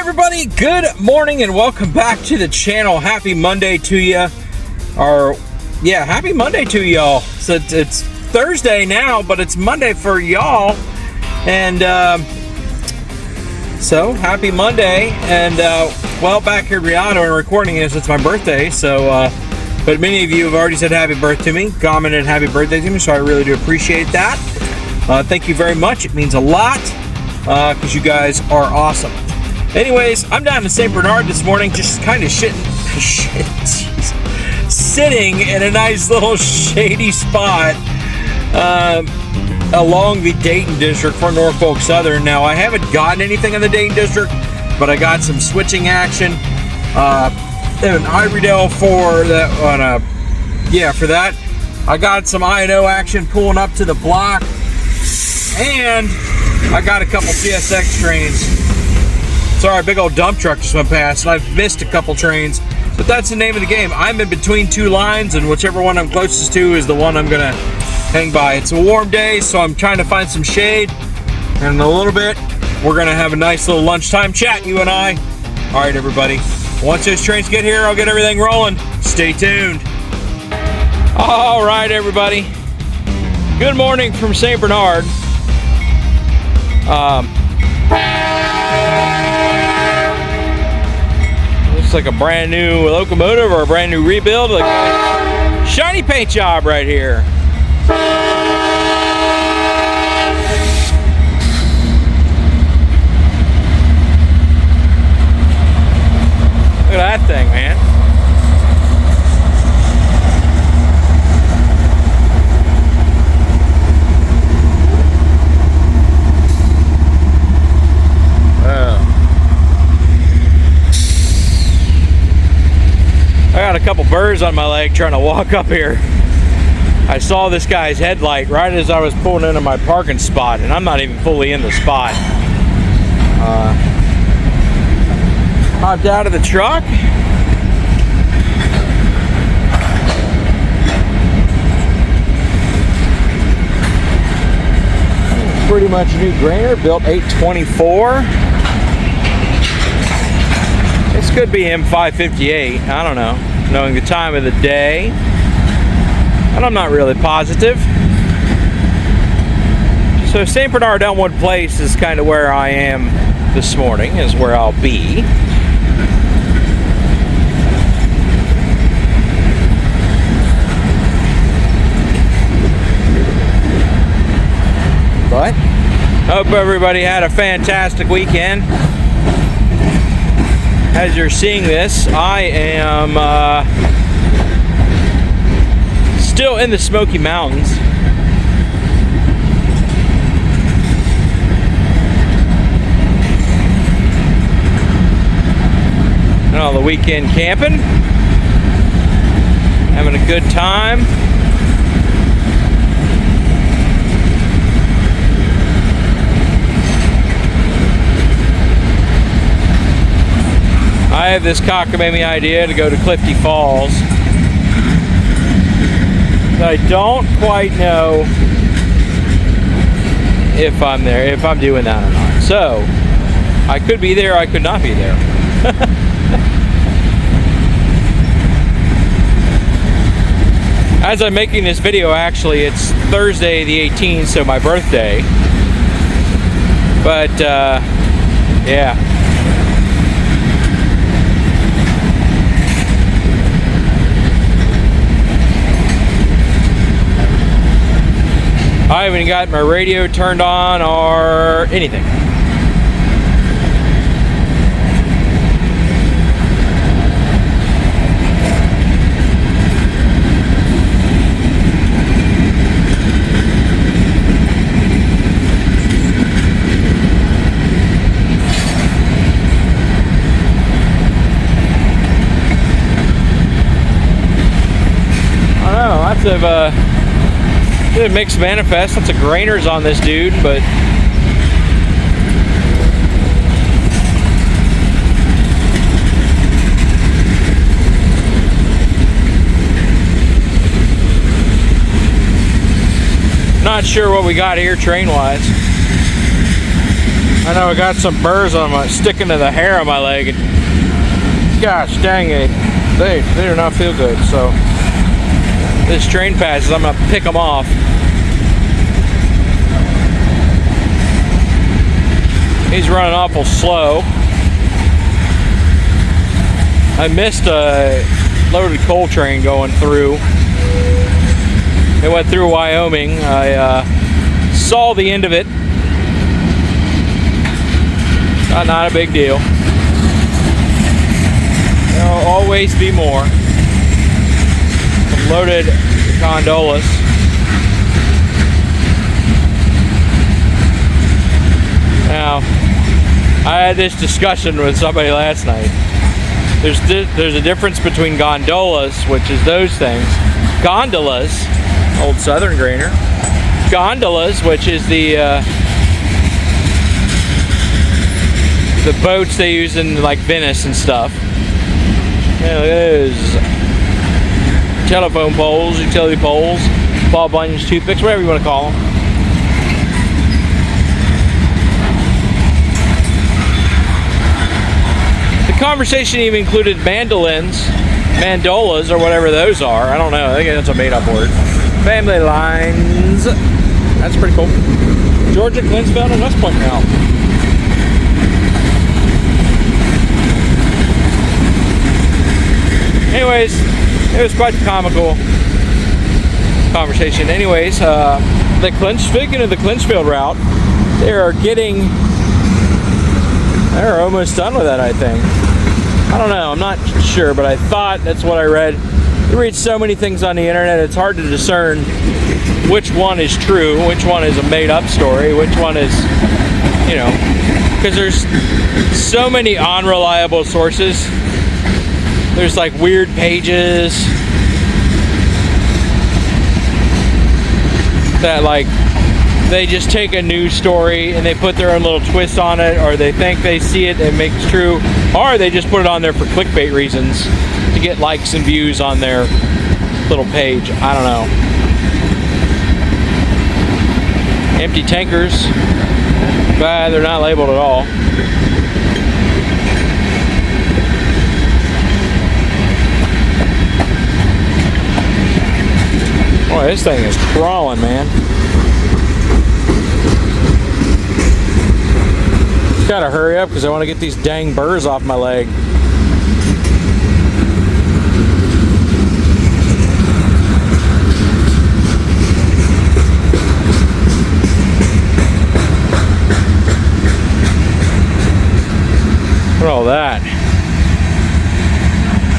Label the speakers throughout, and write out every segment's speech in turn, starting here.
Speaker 1: everybody, good morning and welcome back to the channel. Happy Monday to you. Happy Monday to y'all. So it's Thursday now, but it's Monday for y'all. And so happy Monday. And back here in Rialto and recording this, it's my birthday. So but many of you have already said happy birthday to me, commented happy birthday to me, so I really do appreciate that. Thank you very much. It means a lot because you guys are awesome. Anyways, I'm down in St. Bernard this morning, just kind of sitting in a nice little shady spot along the Dayton district for Norfolk Southern. Now, I haven't gotten anything in the Dayton district, but I got some switching action. An Iredale for that. For that, I got some I&O action pulling up to the block, and I got a couple CSX trains. Sorry, a big old dump truck just went past, and I've missed a couple trains, but that's the name of the game. I'm in between two lines, and whichever one I'm closest to is the one I'm gonna hang by. It's a warm day, so I'm trying to find some shade, and in a little bit, we're gonna have a nice little lunchtime chat, you and I. All right, everybody. Once those trains get here, I'll get everything rolling. Stay tuned. All right, everybody. Good morning from St. Bernard. Looks like a brand new locomotive or a brand new rebuild. Like a shiny paint job right here. Look at that thing, man. I got a couple burrs on my leg trying to walk up here. I saw this guy's headlight right as I was pulling into my parking spot, and I'm not even fully in the spot. Hopped out of the truck. Pretty much a new grainer, built 824. This could be M558, I don't know, knowing the time of the day, and I'm not really positive. So St. Bernard Elmwood Place is kind of where I am this morning, is where I'll be. But hope everybody had a fantastic weekend. As you're seeing this, I am still in the Smoky Mountains. And all the weekend camping, having a good time. I have this cockamamie idea to go to Clifty Falls. I don't quite know if I'm there, if I'm doing that or not. So, I could be there, I could not be there. As I'm making this video, actually, it's Thursday the 18th, so my birthday. But, yeah. I haven't even got my radio turned on or anything. I don't know, lots of a mixed manifest. Lots of grainers on this dude, but not sure what we got here train wise. I know I got some burrs on my sticking to the hair on my leg, and gosh dang it, they do not feel good. So this train passes, I'm gonna pick them off. He's running awful slow. I missed a loaded coal train going through. It went through Wyoming. I saw the end of it. Not a big deal. There'll always be more. Some loaded gondolas. Now, I had this discussion with somebody last night. There's a difference between gondolas, which is those things. Gondolas, old Southern grainer. Gondolas, which is the boats they use in like Venice and stuff. Yeah, look at those telephone poles, utility poles, ball bungeons, toothpicks, whatever you want to call them. The conversation even included mandolas, or whatever those are. I don't know. I think that's a made-up word. Family lines. That's pretty cool. Georgia, Clinsville, and West Point now. Anyways, it was quite a comical conversation. Anyways, speaking of the Clinchfield route, they're almost done with that, I think. I don't know, I'm not sure, but I thought that's what I read. You read so many things on the internet, it's hard to discern which one is true, which one is a made-up story, which one is, you know, because there's so many unreliable sources. There's like weird pages that like they just take a news story and they put their own little twist on it, or they think they see it and make it true, or they just put it on there for clickbait reasons to get likes and views on their little page. I don't know. Empty tankers, but they're not labeled at all. Boy, this thing is crawling, man. Gotta hurry up because I want to get these dang burrs off my leg. Look at all that.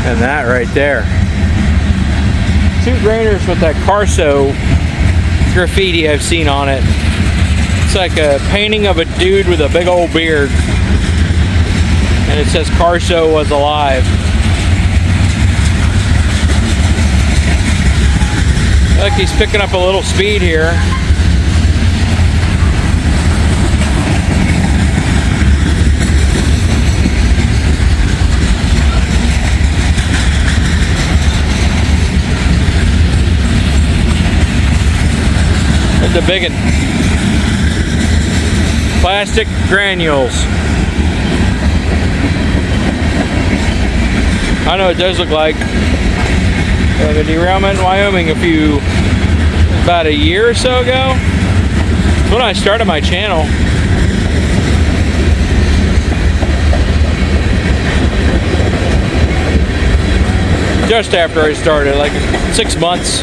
Speaker 1: And that right there. 2 grainers with that Carso graffiti I've seen on it. It's like a painting of a dude with a big old beard. And it says Carso was alive. Look, he's picking up a little speed here. The biggin. Plastic granules. I know it does look like a derailment in Wyoming about a year or so ago. That's when I started my channel. Just after I started, like 6 months.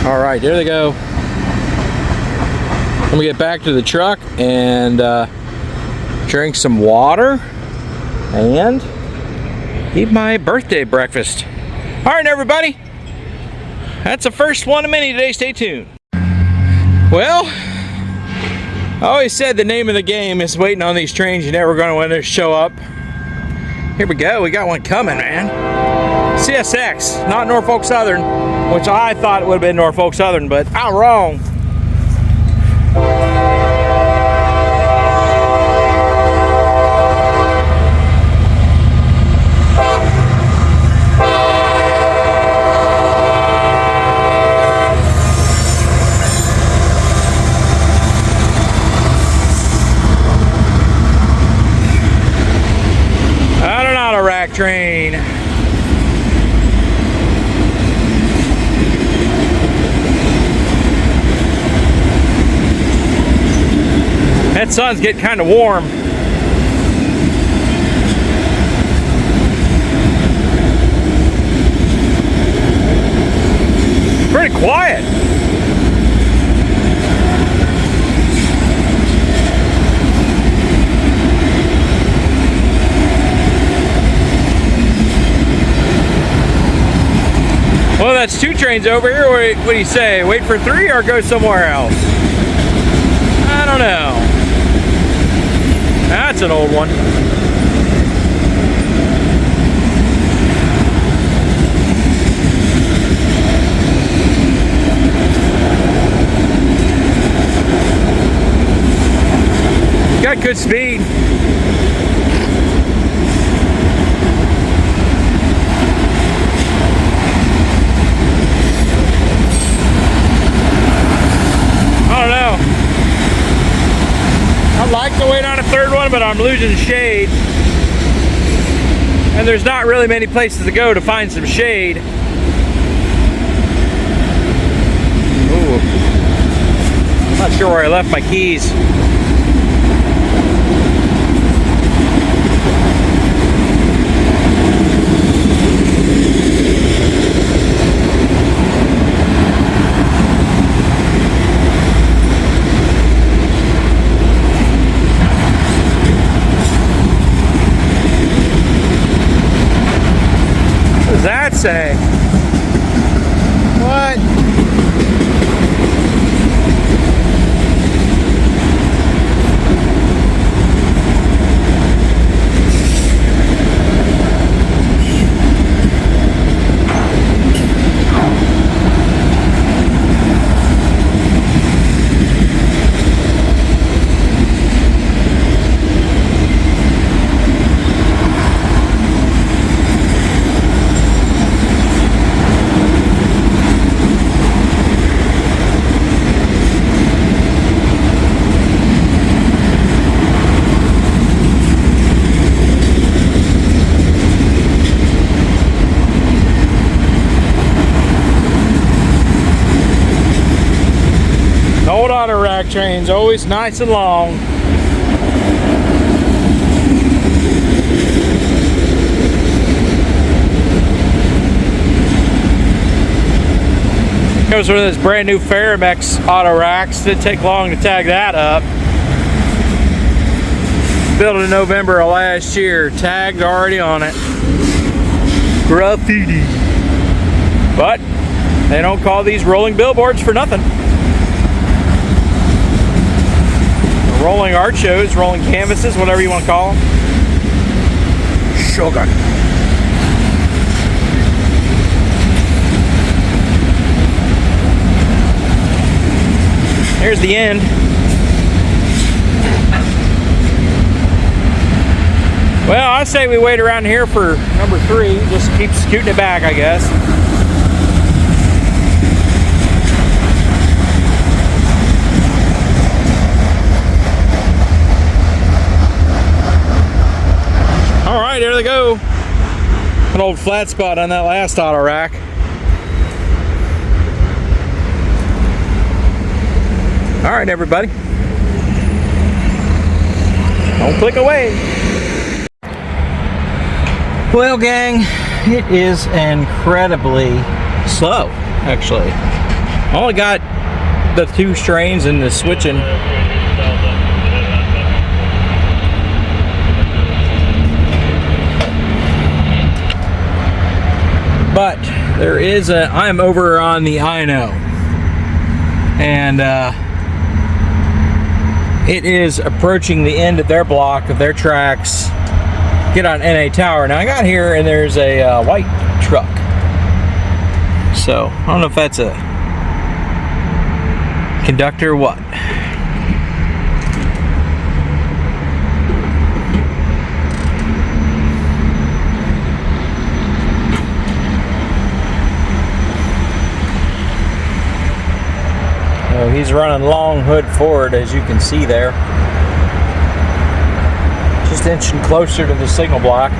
Speaker 1: All right, there they go. Let me get back to the truck and drink some water and eat my birthday breakfast. All right, everybody. That's the first one of many today. Stay tuned. Well, I always said the name of the game is waiting on these trains. You're never going to want to show up. Here we go. We got one coming, man. CSX, not Norfolk Southern, which I thought it would have been Norfolk Southern, but I'm wrong. that sun's getting kind of warm. Pretty quiet. Well, that's 2 trains over here. What do you say? Wait for 3 or go somewhere else? I don't know. That's an old one. Got good speed. I don't know. I'd like to wait on a 3rd one, but I'm losing shade. And there's not really many places to go to find some shade. Ooh. I'm not sure where I left my keys. What does that say? What? Old auto rack trains, always nice and long. Comes with this brand new Faramex auto racks. Didn't take long to tag that up. Built in November of last year. Tagged already on it. Graffiti. But they don't call these rolling billboards for nothing. Rolling art shows, rolling canvases, whatever you want to call them. Sugar. Here's the end. Well, I say we wait around here for number 3. Just keep scooting it back, I guess. All right, there they go. An old flat spot on that last auto rack. All right, everybody. Don't click away. Well, gang, it is incredibly slow, actually. I only got the 2 strains and the switching. But there is I'm over on the INO, and it is approaching the end of their block of their tracks. Get on NA Tower. Now I got here and there's a white truck. So I don't know if that's a conductor or what. So he's running long hood forward, as you can see there. Just inching closer to the signal block.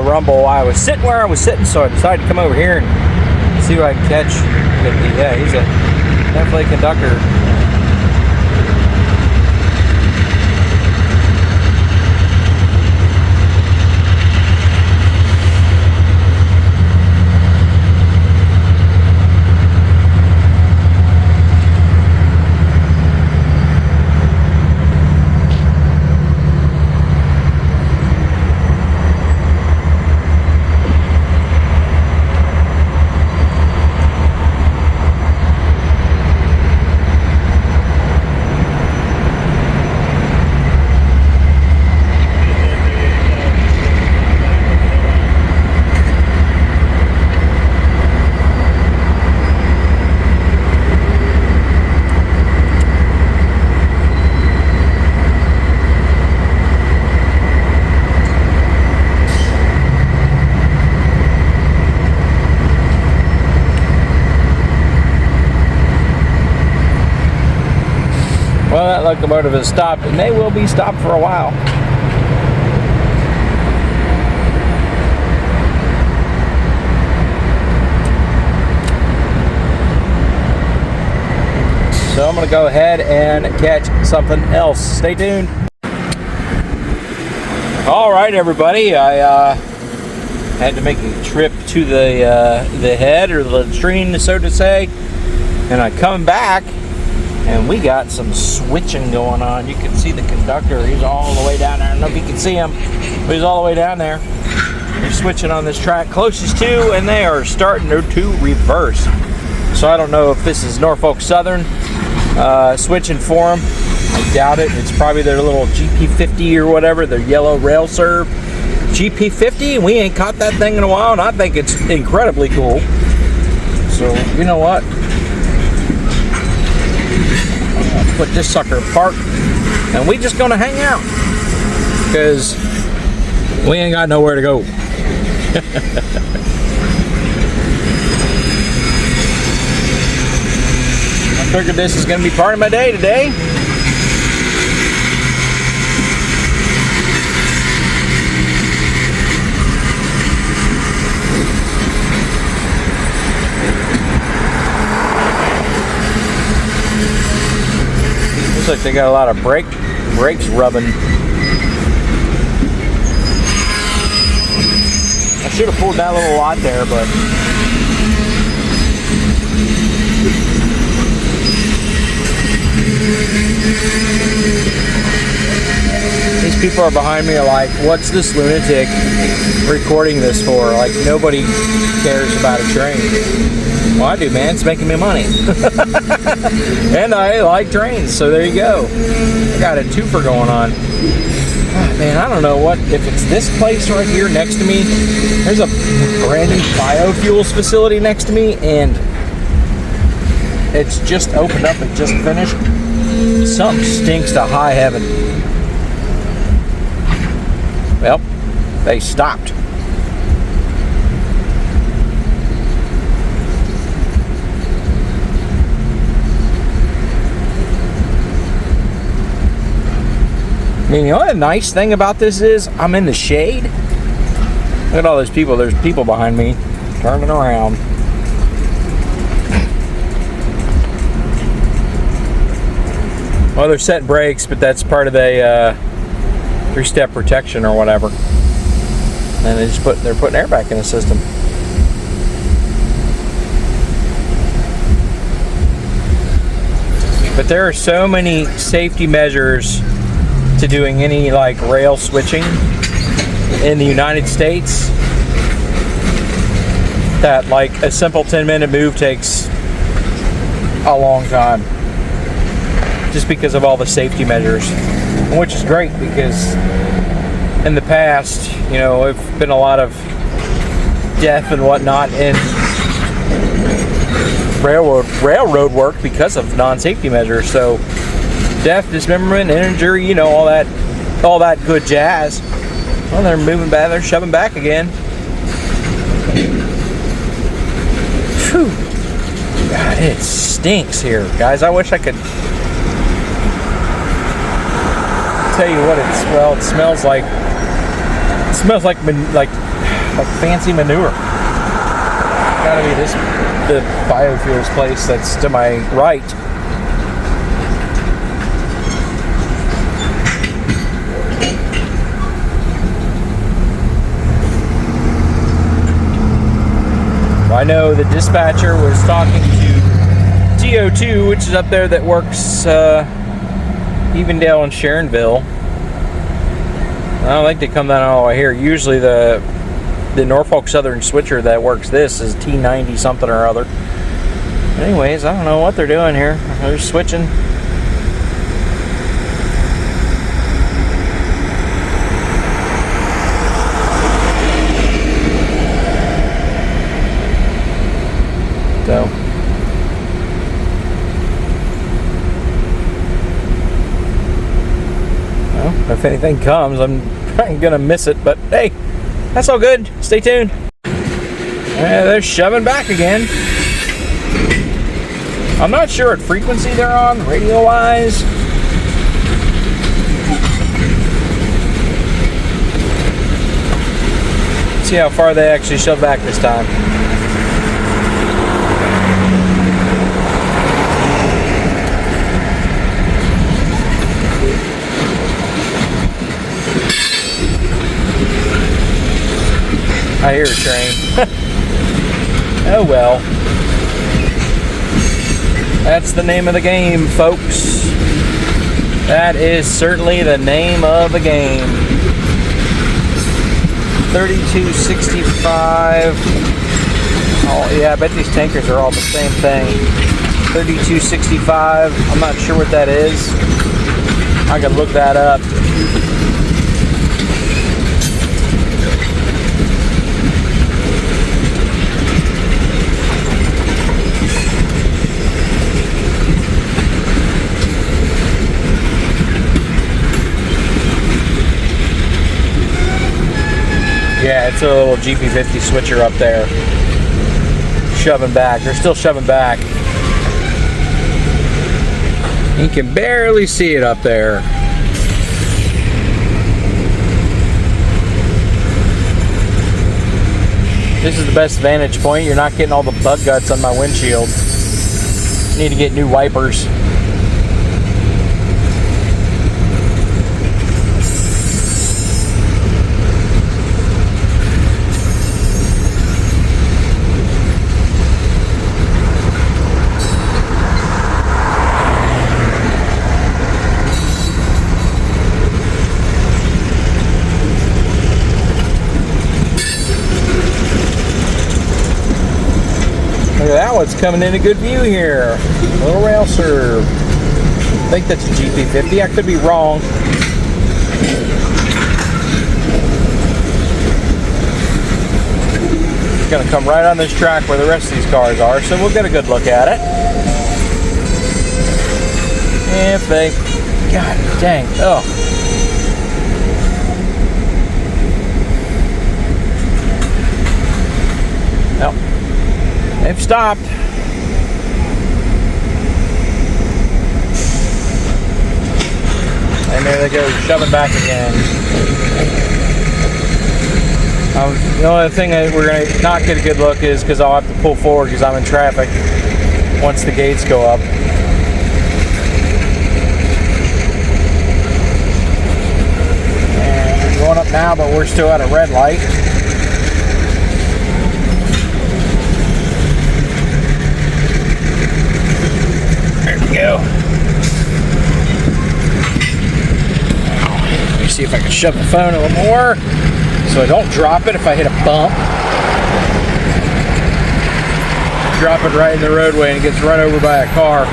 Speaker 1: rumble. I was sitting where I was sitting, so I decided to come over here and see what I can catch. Yeah, he's definitely a conductor. Well, that locomotive is stopped, and they will be stopped for a while. So I'm going to go ahead and catch something else. Stay tuned. All right, everybody. I had to make a trip to the head or the latrine, so to say, and I'm coming back. And we got some switching going on. You can see the conductor. He's all the way down there. I don't know if you can see him, but he's all the way down there. They're switching on this track closest to, and they are starting to reverse. So I don't know if this is Norfolk Southern switching for them. I doubt it. It's probably their little GP50 or whatever, their yellow rail serve. GP50, we ain't caught that thing in a while, and I think it's incredibly cool. So, you know what? Put this sucker apart, and we just gonna hang out because we ain't got nowhere to go. I figured this is gonna be part of my day today. Looks like they got a lot of brakes rubbing. I should have pulled that little lot there, but these people are behind me are like, what's this lunatic recording this for? Like, nobody cares about a train. Well, I do, man. It's making me money. And I like trains, so there you go. I got a twofer going on. Oh, man, I don't know what, if it's this place right here next to me. There's a brand new biofuels facility next to me, and it's just opened up and just finished. Something stinks to high heaven. Well, they stopped. I mean, you know what the nice thing about this is? I'm in the shade. Look at all those people. There's people behind me turning around. Well, they're setting brakes, but that's part of the three-step protection or whatever. And they're putting air back in the system. But there are so many safety measures to doing any like rail switching in the United States that like a simple 10-minute move takes a long time, just because of all the safety measures, which is great because in the past, you know, there've been a lot of death and whatnot in railroad work because of non-safety measures. So death, dismemberment, injury, you know, all that good jazz. Well, they're moving back, they're shoving back again. Phew. God, it stinks here, guys. I wish I could tell you what it smells like. It smells like like fancy manure. Gotta be the biofuels place that's to my right. I know the dispatcher was talking to TO2, which is up there that works Evendale and Sharonville. I don't think they come down all the way here. Usually the Norfolk Southern switcher that works this is T90 something or other. Anyways, I don't know what they're doing here. They're switching. So, well, if anything comes, I'm gonna miss it, but hey, that's all good. Stay tuned. They're shoving back again. I'm not sure what frequency they're on, radio-wise. See how far they actually shove back this time. I hear a train. Oh well. That's the name of the game, folks. That is certainly the name of the game. 3265. Oh yeah, I bet these tankers are all the same thing. 3265. I'm not sure what that is. I could look that up. Yeah, it's a little GP50 switcher up there. Shoving back. They're still shoving back. You can barely see it up there. This is the best vantage point. You're not getting all the bug guts on my windshield. Need to get new wipers. That one's coming in a good view here. Little rail serve. I think that's a GP50. I could be wrong. It's going to come right on this track where the rest of these cars are, so we'll get a good look at it. If they... God dang. Oh. Nope. They've stopped. And there they go, shoving back again. The only thing that we're going to not get a good look is because I'll have to pull forward because I'm in traffic once the gates go up. And we're going up now, but we're still at a red light. Go. Let me see if I can shove the phone a little more so I don't drop it if I hit a bump. Drop it right in the roadway and it gets run over by a car.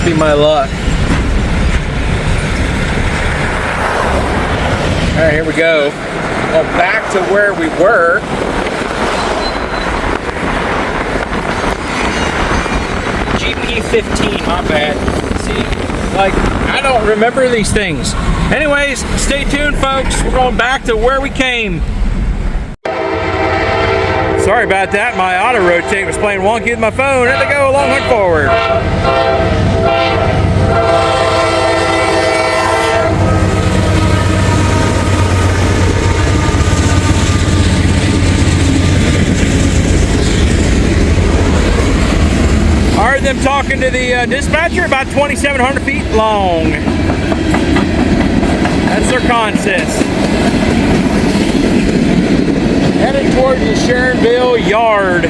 Speaker 1: Be my luck. Alright, here we go. Well, back to where we were. GP15, my bad. See, like, I don't remember these things. Anyways, stay tuned, folks. We're going back to where we came. Sorry about that. My auto rotate was playing wonky with my phone. Here they go, long hunt forward. them talking to the dispatcher, about 2,700 feet long. That's their consist. Headed towards the Sharonville yard.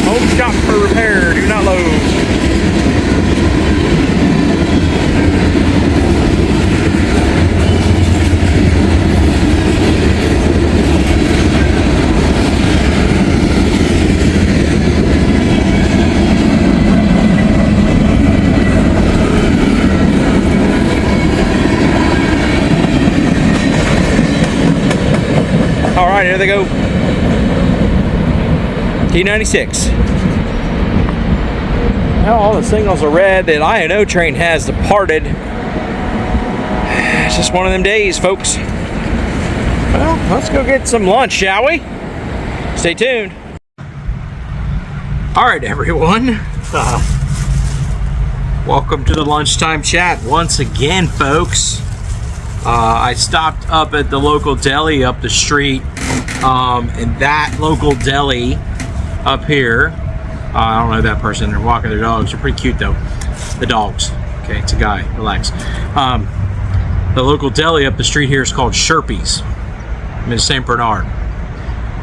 Speaker 1: Home shop for repair, do not load. All right, here they go. T96. Now all the signals are red. The I&O train has departed. It's just one of them days, folks. Well, let's go get some lunch, shall we? Stay tuned. All right, everyone. Welcome to the lunchtime chat once again, folks. I stopped up at the local deli up the street, and that local deli up here, I don't know that person, they're walking their dogs. They're pretty cute though, the dogs. Okay, it's a guy, relax. The local deli up the street here is called Sherpy's. I'm in St. Bernard.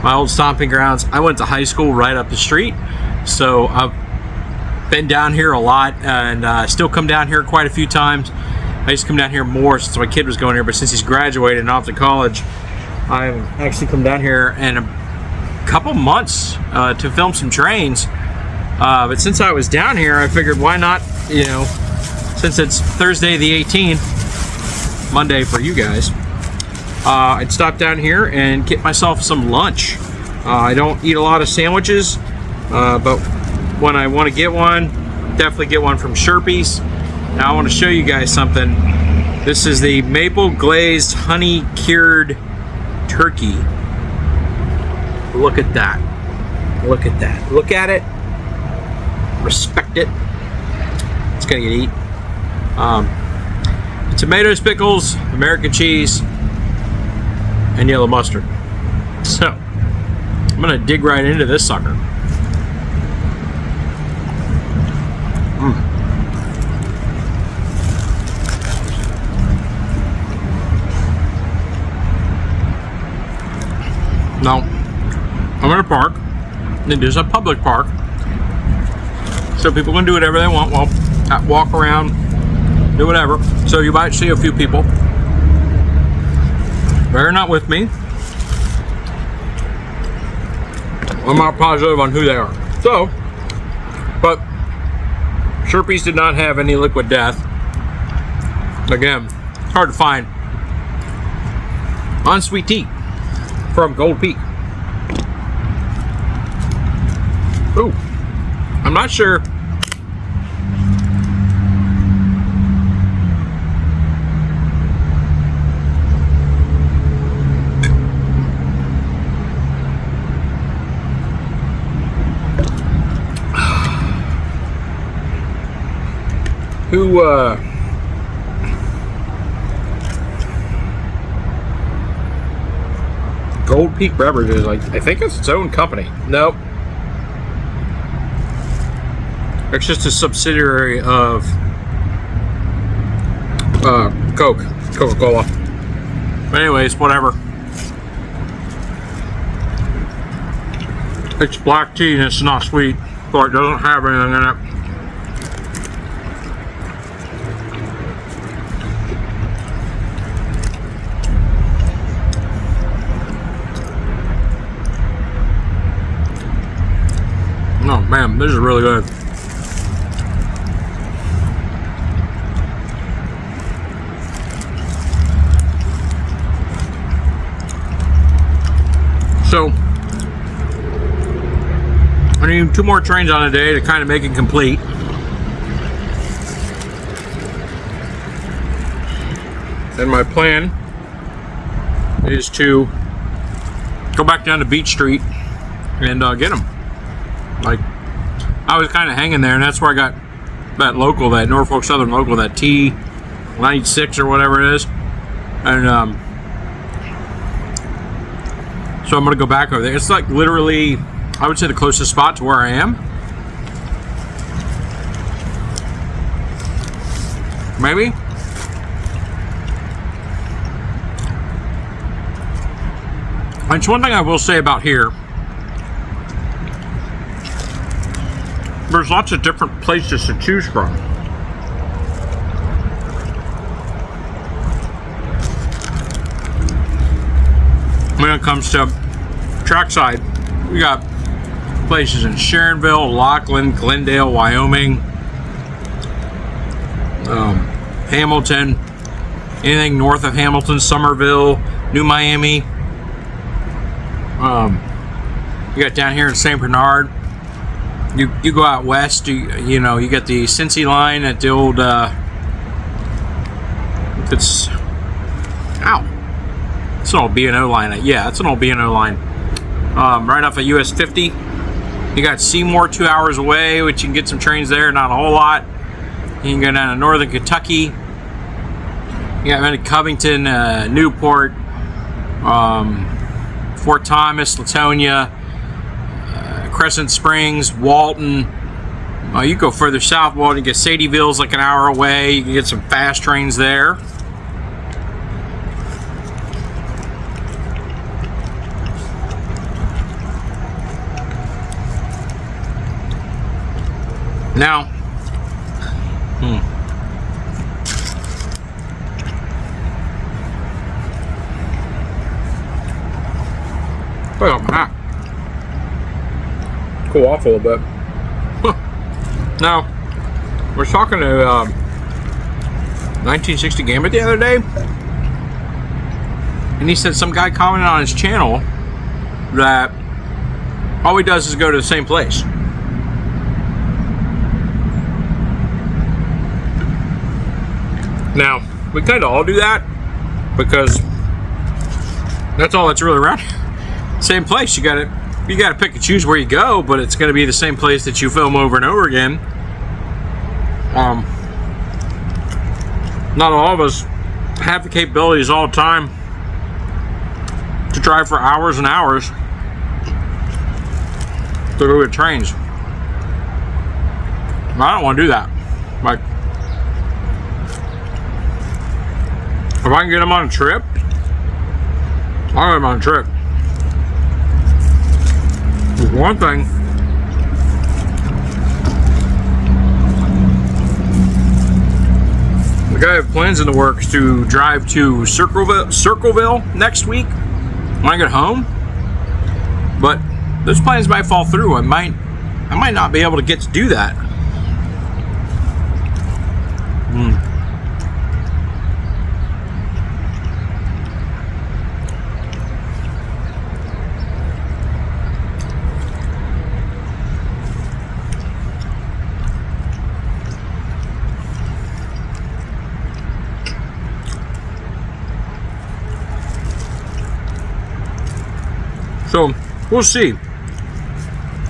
Speaker 1: My old stomping grounds. I went to high school right up the street, so I've been down here a lot, and still come down here quite a few times. I used to come down here more since my kid was going here, but since he's graduated and off to college, I've actually come down here in a couple months to film some trains. But since I was down here, I figured why not, you know, since it's Thursday the 18th, Monday for you guys, I'd stop down here and get myself some lunch. I don't eat a lot of sandwiches, but when I want to get one, definitely get one from Sherpy's. Now I want to show you guys something. This is the maple glazed honey cured turkey. Look at that. Look at that. Look at it. Respect it. It's gonna get eaten. Tomatoes, pickles, American cheese, and yellow mustard. So I'm gonna dig right into this sucker. Now, I'm in a park, and there's a public park, so people can do whatever they want, walk around, do whatever. So you might see a few people. They're not with me. I'm not positive on who they are. So, but Sherpy's did not have any liquid death. Again, it's hard to find unsweet tea from Gold Peak. Ooh, I'm not sure. Who, Gold Peak Beverages, I think it's its own company. Nope. It's just a subsidiary of Coca-Cola. But anyways, whatever. It's black tea and it's not sweet, so it doesn't have anything in it. Oh man, this is really good. So, I need 2 more trains on a day to kind of make it complete. And my plan is to go back down to Beach Street and get them. Like, I was kind of hanging there, and that's where I got that local, that Norfolk Southern local, that T96 or whatever it is. And so I'm gonna go back over there. It's like literally, I would say, the closest spot to where I am. Maybe. And it's one thing I will say about here. There's lots of different places to choose from. When it comes to trackside, we got places in Sharonville, Laughlin, Glendale, Wyoming, Hamilton, anything north of Hamilton, Somerville, New Miami. You got down here in St. Bernard. You go out west, you know, you get the Cincy line at the old, it's an old B&O line. Yeah, it's an old B&O line. Right off of US 50. You got Seymour 2 hours away, which you can get some trains there, not a whole lot. You can go down to northern Kentucky. You got Covington, Newport, Fort Thomas, Latonia, Crescent Springs, Walton. You go further south, Walton, you get Sadieville's like an hour away. You can get some fast trains there. Now, well, cool off a little bit. Now, we're talking to 1960 Gambit the other day, and he said some guy commented on his channel that all he does is go to the same place. Now, we kind of all do that because that's all that's really around. Same place. You gotta pick and choose where you go, but it's gonna be the same place that you film over and over again. Not all of us have the capabilities all the time to drive for hours and hours to go get trains. I don't want to do that. Like, if I can get them on a trip, I'll get them on a trip. There's one thing. The guy have plans in the works to drive to Circleville next week when I get home. But those plans might fall through. I might not be able to get to do that. So, we'll see.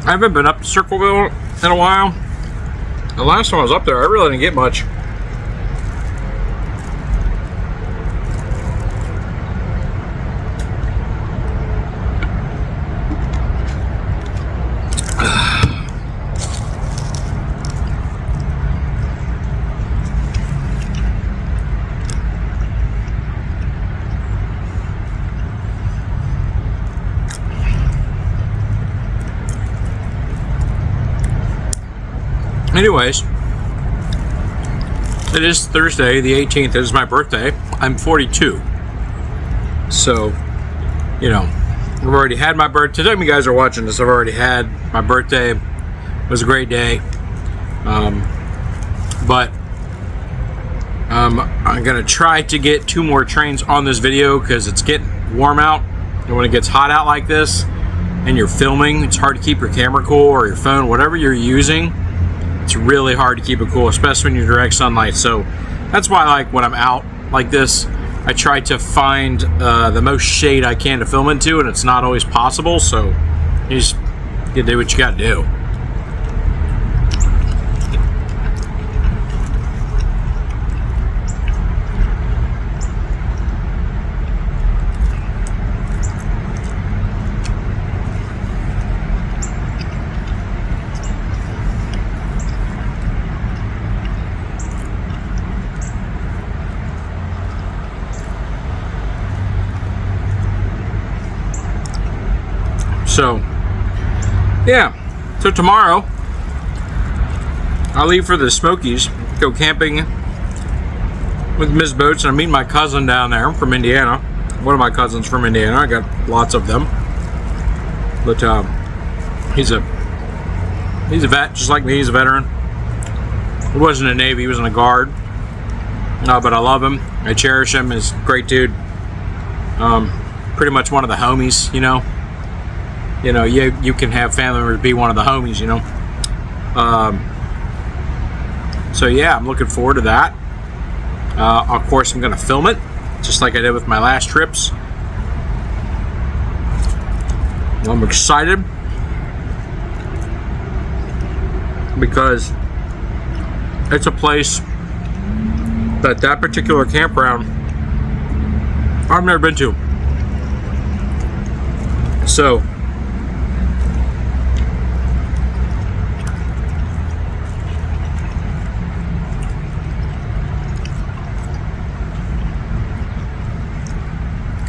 Speaker 1: I haven't been up to Circleville in a while. The last time I was up there, I really didn't get much. Anyways, it is Thursday, the 18th. It is my birthday. I'm 42. So, you know, I've already had my birthday. Today, you guys are watching this, I've already had my birthday. It was a great day. But I'm going to try to get 2 more trains on this video because it's getting warm out. And when it gets hot out like this and you're filming, it's hard to keep your camera cool or your phone, whatever you're using. It's really hard to keep it cool, especially when you're direct sunlight. So that's why, like, when I'm out like this, I try to find the most shade I can to film into, and it's not always possible, so you do what you gotta do. So, yeah. So tomorrow, I'll leave for the Smokies, go camping with Ms. Boats, and I'm meeting my cousin down there from Indiana. One of my cousins from Indiana. I got lots of them. But he's a vet, just like me. He's a veteran. He wasn't in the Navy. He was in the Guard. But I love him. I cherish him. He's a great dude. Pretty much one of the homies, you know. You know, you can have family members be one of the homies, you know. So yeah, I'm looking forward to that. Of course, I'm going to film it, just like I did with my last trips. I'm excited because it's a place that particular campground I've never been to. So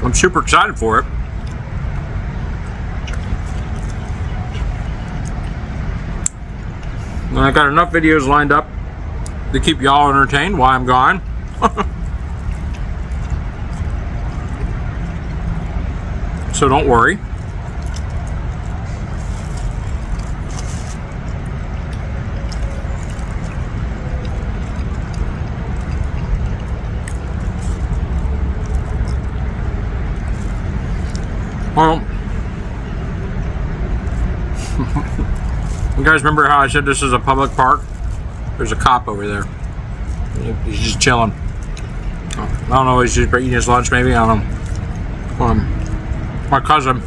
Speaker 1: I'm super excited for it. And I got enough videos lined up to keep y'all entertained while I'm gone. So don't worry. Well, you guys remember how I said this is a public park? There's a cop over there. He's just chilling. I don't know, he's just eating his lunch maybe, I don't know. My cousin,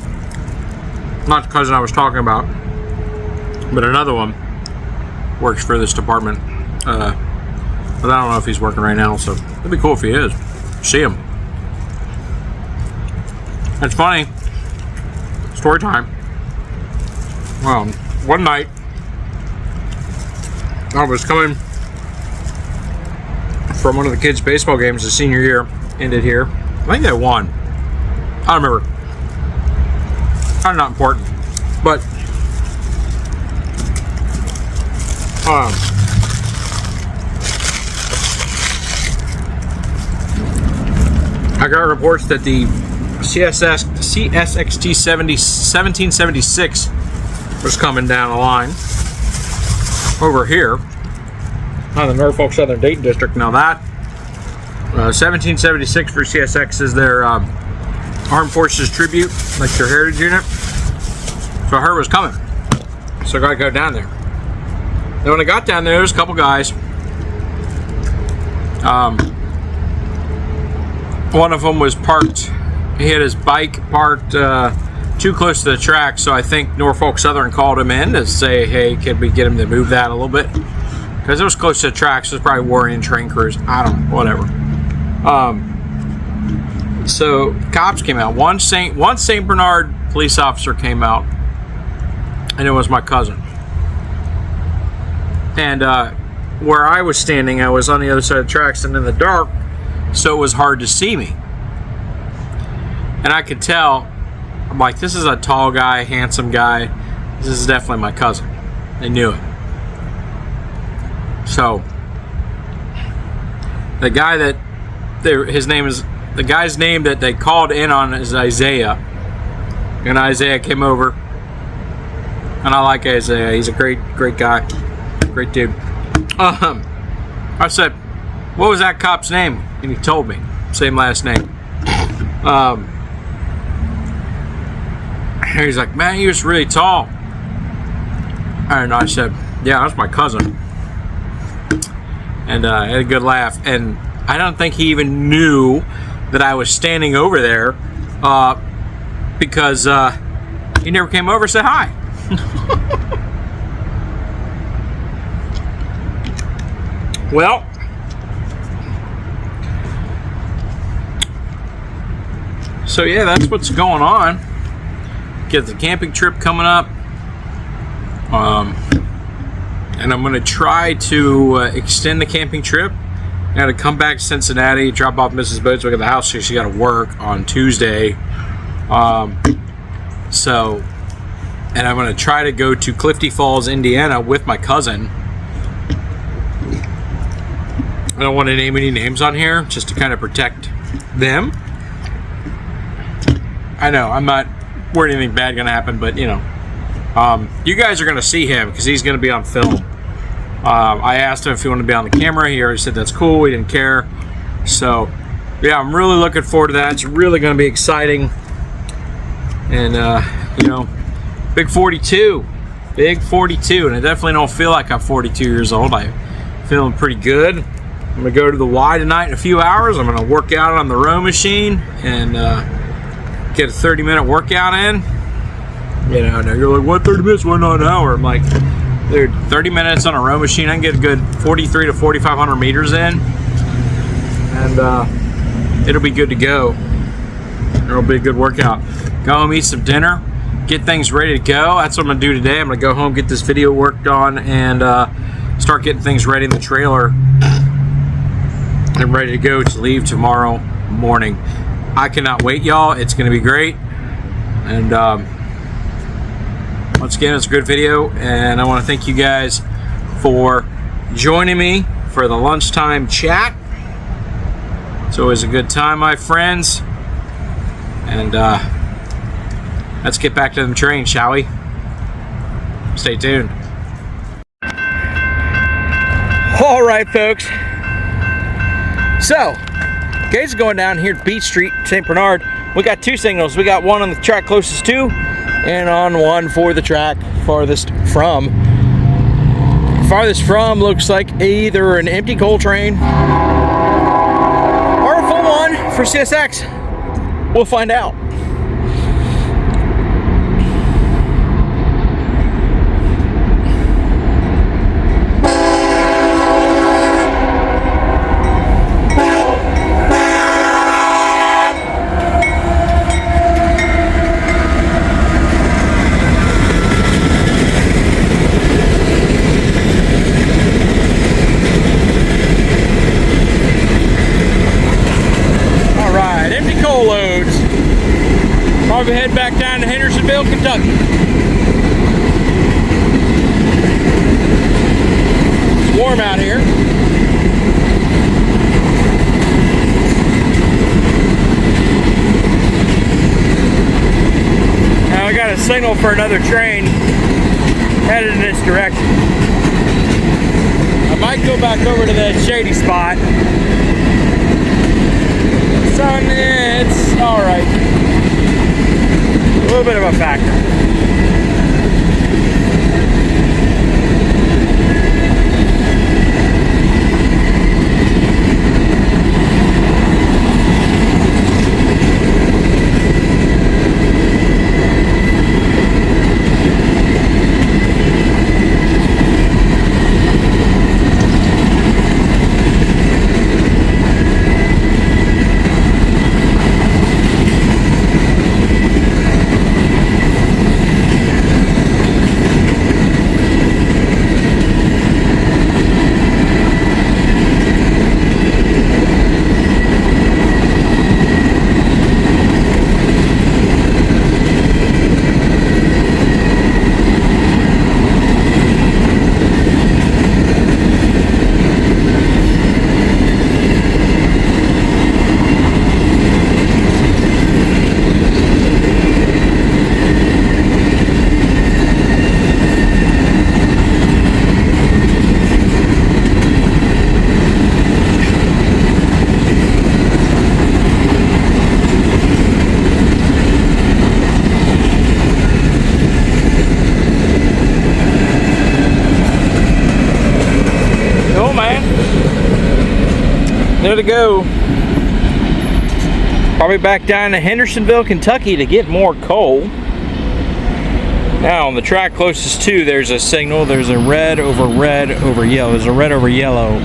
Speaker 1: not the cousin I was talking about, but another one works for this department. But I don't know if he's working right now, so it'd be cool if he is. See him. It's funny. Story time. One night I was coming from one of the kids' baseball games. The senior year ended here. I think they won. I don't remember. Kind of not important, but I got reports that the CSXT 1776 was coming down the line over here on the Norfolk Southern Dayton District. Now that 1776 for CSX is their Armed Forces tribute, like their heritage unit. So I heard it was coming, so I gotta go down there. And when I got down there, there was a couple guys. One of them was parked. He had his bike parked too close to the track, so I think Norfolk Southern called him in to say, hey, can we get him to move that a little bit? Because it was close to the track, so it's probably worrying train crews. I don't know, whatever. So cops came out. One St. Bernard police officer came out, and it was my cousin. And where I was standing, I was on the other side of the tracks and in the dark, so it was hard to see me. And I could tell, I'm like, this is a tall guy, handsome guy. This is definitely my cousin. They knew it. So, the guy that, the guy's name that they called in on is Isaiah. And Isaiah came over. And I like Isaiah. He's a great guy. Great dude. I said, what was that cop's name? And he told me. Same last name. He's like, man, he was really tall. And I said, yeah, that's my cousin. And I had a good laugh. And I don't think he even knew that I was standing over there because he never came over to say hi. Well, so yeah, that's what's going on. Get the camping trip coming up. And I'm going to try to extend the camping trip. I got to come back to Cincinnati, drop off Mrs. Boatswick at the house because she got to work on Tuesday. So, and I'm going to try to go to Clifty Falls, Indiana with my cousin. I don't want to name any names on here just to kind of protect them. I know, I'm not worried anything bad going to happen, but you know. You guys are going to see him because he's going to be on film. I asked him if he wanted to be on the camera. He already said that's cool. He didn't care. So, yeah, I'm really looking forward to that. It's really going to be exciting. And, you know, big 42. Big 42. And I definitely don't feel like I'm 42 years old. I'm feeling pretty good. I'm going to go to the Y tonight in a few hours. I'm going to work out on the row machine and get a 30-minute workout in. You know, now you're like, what, 30 minutes? Why not an hour? I'm like, dude, 30 minutes on a row machine, I can get a good 43 to 4,500 meters in. And it'll be good to go. It'll be a good workout. Go home, eat some dinner, get things ready to go. That's what I'm going to do today. I'm going to go home, get this video worked on, and start getting things ready in the trailer. I'm ready to go to leave tomorrow morning. I cannot wait, y'all. It's going to be great. And once again, it's a good video, and I want to thank you guys for joining me for the lunchtime chat. It's always a good time, my friends. And let's get back to the train, shall we? Stay tuned. All right, folks. So, Gates is going down here to Beach Street, St. Bernard. We got two signals. We got one on the track closest to, and on one for the track farthest from. Farthest from looks like either an empty coal train or a full one for CSX. We'll find out. Probably head back down to Hendersonville, Kentucky. It's warm out here. Now I got a signal for another train headed in this direction. I might go back over to that shady spot. Sun, it's alright. A little bit of a factor. There to go. Probably back down to Hendersonville, Kentucky to get more coal. Now on the track closest to, there's a signal. There's a red over yellow. There's a red over yellow.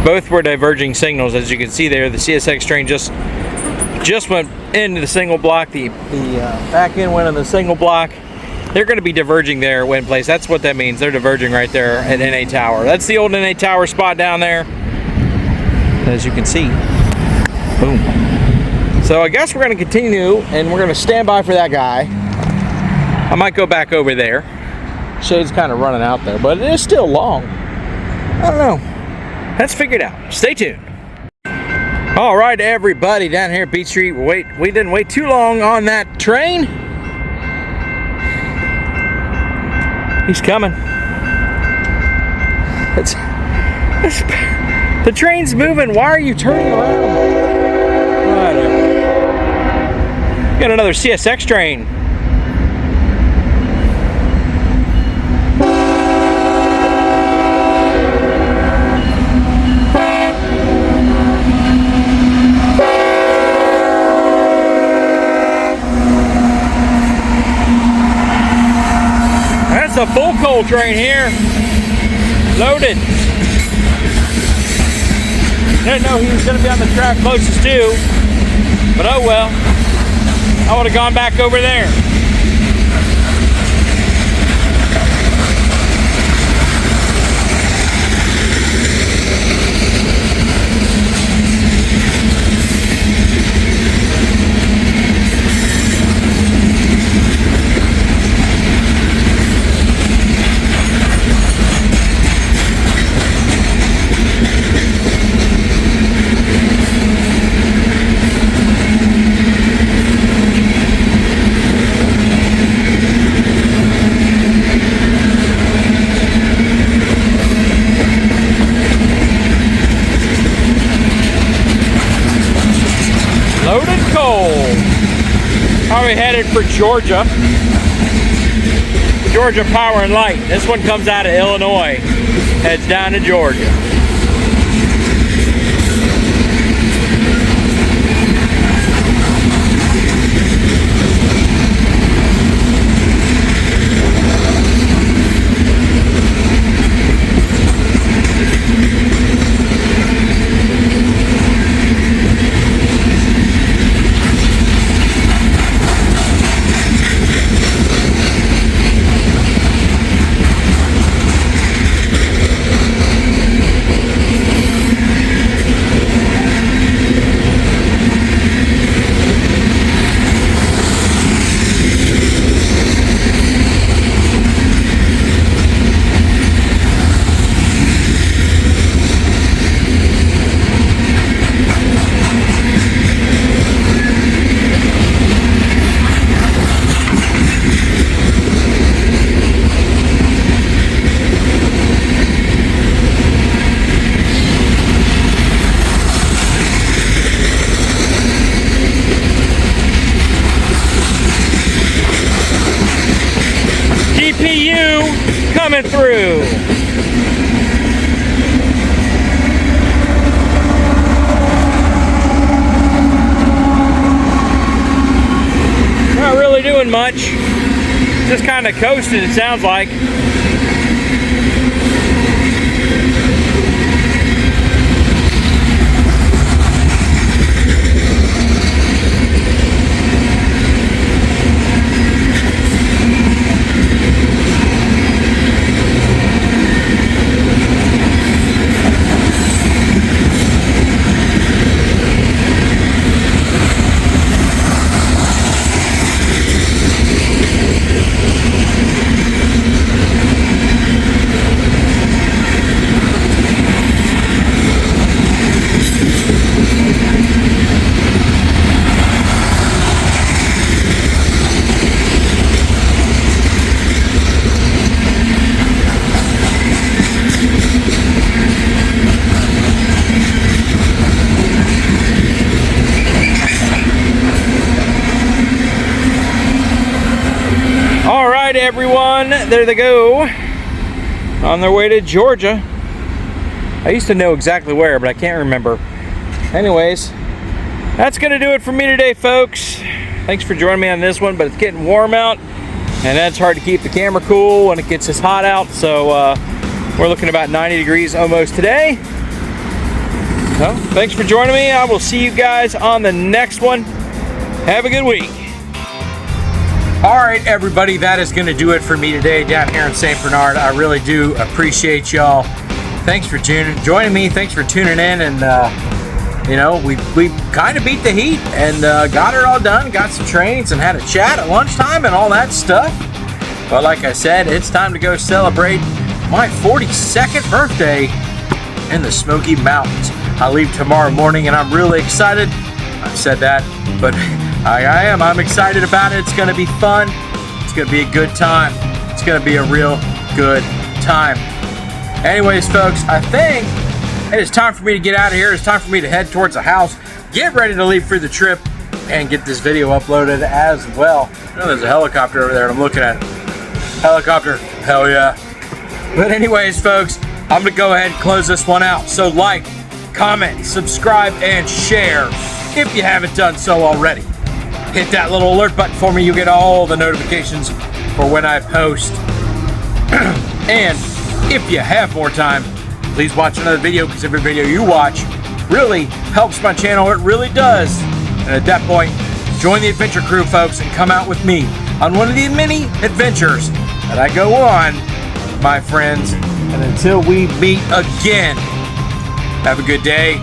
Speaker 1: Both were diverging signals, as you can see there. The CSX train just went into the signal block. The back end went in the signal block. They're going to be diverging there at Win Place. That's what that means. They're diverging right there at NA Tower. That's the old NA Tower spot down there, as you can see. Boom. So I guess we're going to continue, and we're going to stand by for that guy. I might go back over there. Shade's kind of running out there, but it is still long. I don't know. Let's figure it out. Stay tuned. All right, everybody down here at Beach Street. We didn't wait too long on that train. He's coming. The train's moving. Why are you turning around? Whatever. Got another CSX train. That's a full coal train here. Loaded. Didn't know he was going to be on the track closest to, but oh well. I would have gone back over there. Loaded coal. Probably headed for Georgia. Georgia Power and Light. This one comes out of Illinois. Heads down to Georgia. GPU coming through. Not really doing much. Just kind of coasting, it sounds like. Everyone, there they go, on their way to Georgia. I used to know exactly where, but I can't remember. Anyways, That's going to do it for me today, folks. Thanks for joining me on this one, but it's getting warm out, and that's hard to keep the camera cool when it gets this hot out. So we're looking about 90 degrees almost today. So thanks for joining me. I will see you guys on the next one. Have a good week. All right, everybody, that is going to do it for me today down here in St. Bernard. I really do appreciate y'all. Thanks for joining me. Thanks for tuning in. And, you know, we kind of beat the heat and got it all done, got some trainings and had a chat at lunchtime and all that stuff. But like I said, it's time to go celebrate my 42nd birthday in the Smoky Mountains. I leave tomorrow morning and I'm really excited. I've said that, but I am. I'm excited about it. It's going to be fun. It's going to be a good time. It's going to be a real good time. Anyways, folks, I think it is time for me to get out of here. It's time for me to head towards the house, get ready to leave for the trip, and get this video uploaded as well. I know there's a helicopter over there, and I'm looking at it. Helicopter, hell yeah. But anyways, folks, I'm going to go ahead and close this one out. So like, comment, subscribe, and share if you haven't done so already. Hit that little alert button for me. You get all the notifications for when I post. And if you have more time, please watch another video, because every video you watch really helps my channel. It really does. And at that point, join the adventure crew, folks, and come out with me on one of the many adventures that I go on, my friends. And until we meet again, have a good day.